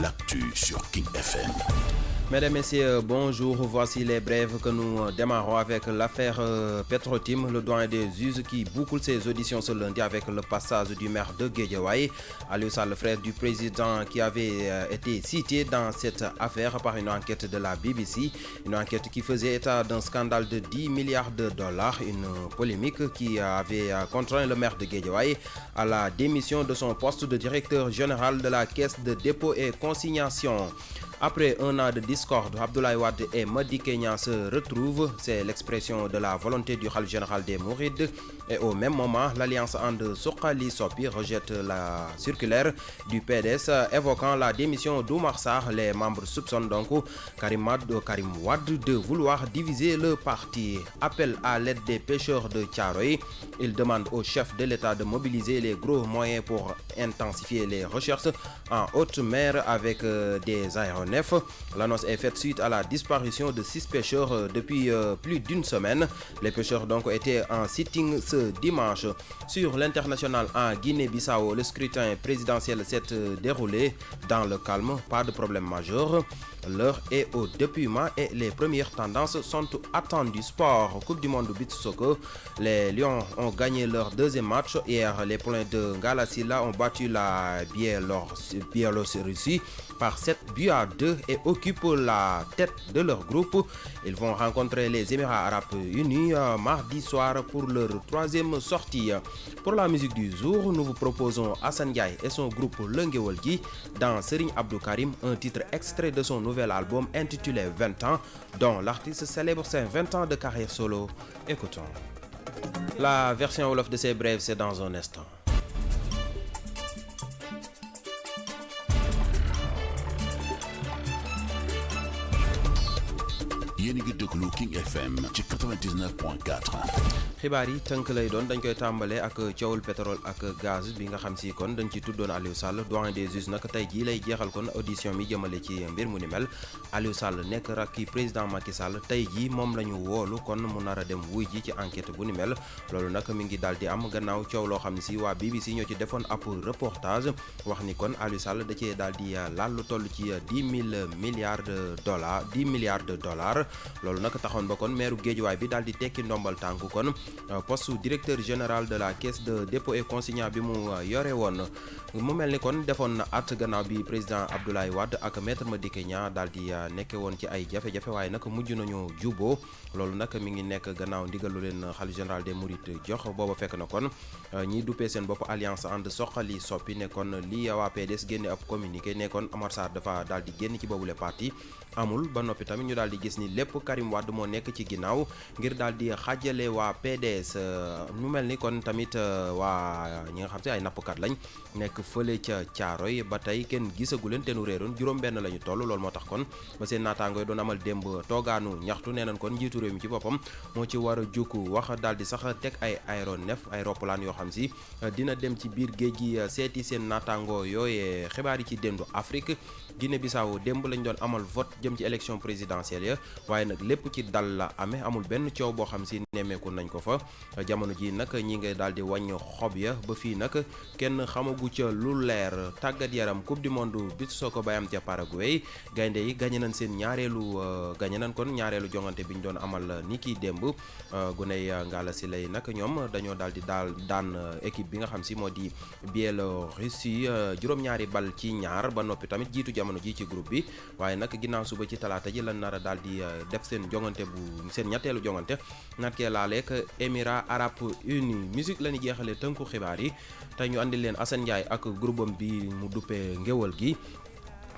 l'actu sur King FM. Mesdames, Messieurs, bonjour. Voici les brèves que nous démarrons avec l'affaire Petrotim, le doyen des us qui boucle ses auditions ce lundi avec le passage du maire de Guédiawaye. Aliou Sall, le frère du président qui avait été cité dans cette affaire par une enquête de la BBC. Une enquête qui faisait état d'un scandale de 10 milliards de dollars. Une polémique qui avait contraint le maire de Guédiawaye à la démission de son poste de directeur général de la Caisse de dépôt et consignation. Après un an de discorde, Abdoulaye Wade et Madické Niang se retrouvent. C'est l'expression de la volonté du khalife général des Mourides. Et au même moment, l'alliance And Suxali Sopi rejette la circulaire du PDS évoquant la démission d'Oumar Sarr. Les membres soupçonnent donc Karim Wade de vouloir diviser le parti. Appel à l'aide des pêcheurs de Thiaroye. Il demande au chef de l'État de mobiliser les gros moyens pour intensifier les recherches en haute mer avec des aéronefs. L'annonce est faite suite à la disparition de 6 pêcheurs depuis plus d'une semaine. Les pêcheurs donc étaient en sitting ce dimanche. Sur l'international en Guinée-Bissau, le scrutin présidentiel s'est déroulé dans le calme, pas de problème majeur. L'heure est au dépouillement et les premières tendances sont attendues. Sport, Coupe du monde beach soccer. Les Lions ont gagné leur deuxième match. Hier, les poulains de Galasila ont battu la Biélorussie par 7-2 et occupent la tête de leur groupe. Ils vont rencontrer les Émirats arabes unis mardi soir pour leur troisième sortie. Pour la musique du jour, nous vous proposons Assane Ndiaye et son groupe Lenguewalgui dans Serigne Abdou Karim, un titre extrait de son nouvel album intitulé 20 ans, dont l'artiste célèbre ses 20 ans de carrière solo. Écoutons. La version wolof de ces brèves, c'est dans un instant. yéen a ngi déglu King FM ci 99.4. xibaar yi tënk lay doon dañ koy tàmbale ak coowul pétrole ak gaz bi nga xam si kon dañ ci tuddoon Aliou Sall doyen des us nag tey jii lay jeexal kon audition mi jëmale ci mbir mu ni mel. Aliou Sall nekk rakki président Macky Sall tey jii moom la ñu woolu kon mu nar a dem wuy ji ci enquête bu ni mel. loolu nag mi ngi daal di am gannaaw coow loo xam ne si waa BBC ñoo ci defoon ab reportage wax ni kon Aliou Sall da cee daal di laal lu toll ci 10 milliards de dollars. loolu nag taxoon ba kon maire Guédiawaye bi daal di tekki ndombal tànk kon poste directeur général de la caisse de dépôt et consignation bi mu yore woon mu mel ni kon defoon na at gannaaw bi président Abdoulaye Wade ak maître Madické Niang daal di nekke woon ci ay jafe-jafe waaye nag mujj nañu juboo loolu nag mi ngi nekk gannaaw ndigalu leen khalife général des Mourides jox booba fekk na kon ñiy duppee seen bopp alliance And Suxali Sopi ne kon li waa PDS génne ab communiqué ne kon Oumar Sarr dafa daal di génn ci boobule parti amul ba noppi tamit ñu daal di gis ni lépp Karim Wade moo nekk ci ginnaaw ngir daal di xaajale waa PDS ñu mel ni kon tamit waa ñi nga xam si ay nappkat lañ nekk fële ca Thiaroye ba tey kenn gisagu leen te nu réeroon juróom-benn la ñu toll loolu moo tax kon ba seen naataangooy doon amal démb toogaanu ñaxtu nee nañ kon njiitu réew mi ci boppam moo ci war a jukk wax daal di sax teg ay aéronef ay roppalaan yoo xam si dina dem ci biir géej gi seeti seen naataangoo yooyee xibaar yi ci déndu Afrique Guinée-Bissau démb lañ doon amal vote jëm ci élection présidentielle ya waaye nag lépp ci dal la amee amul benn coow boo xam si nemmeeku nañ ko fa jamono ji nag ñi nga daal di wàññ xob ya ba fii nag kenn xamagu ca lu leer tàggat yaram coupe du monde beach soccer bayam ca Paraguay gaynde yi gagné nañ seen ñaareelu jongante bi ñu doon amal ni kii démb guney Ngalla Sylla nag ñoom dañoo daal di daan équipe bi nga xam si moo di Biélorussie juróom-ñaari bal ci ñaar ba noppi tamit jiitu jamono ji ci groupe bi waaye nag ginnaaw suba ci talaata ji lan nar a daal di def seen jongante seen ñetteelu jongante natkee laaleek Émirats arabes unis musique la ñu jeexalee tënku xibaar yi tey ñu andi leen Assane Ndiaye ak groupam bi mu duppee ngéwal gi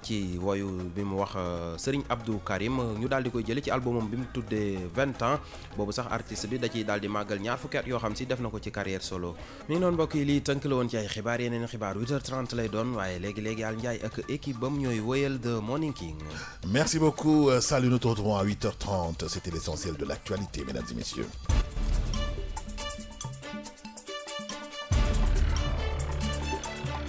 ci woyu bi mu wax Serigne Abdou Karim ñu daal di koy jële ci albumam bi mu tuddee 20 ans boobu sax artiste bi da ciy daal di màggal ñaar fukki at yoo xam si def na ko ci carrière solo mi ngi noonu mbokk yi lii tënk la woon ci ay xibaar yeneen xibaar 8h30 lay doon waaye léegi Al Ndiaye ak équipe bam ñooy woyal The Morning King. Merci beaucoup. Salut, nous te retrouvons à 8h30. C'était l'essentiel de l'actualité, mesdames et messieurs.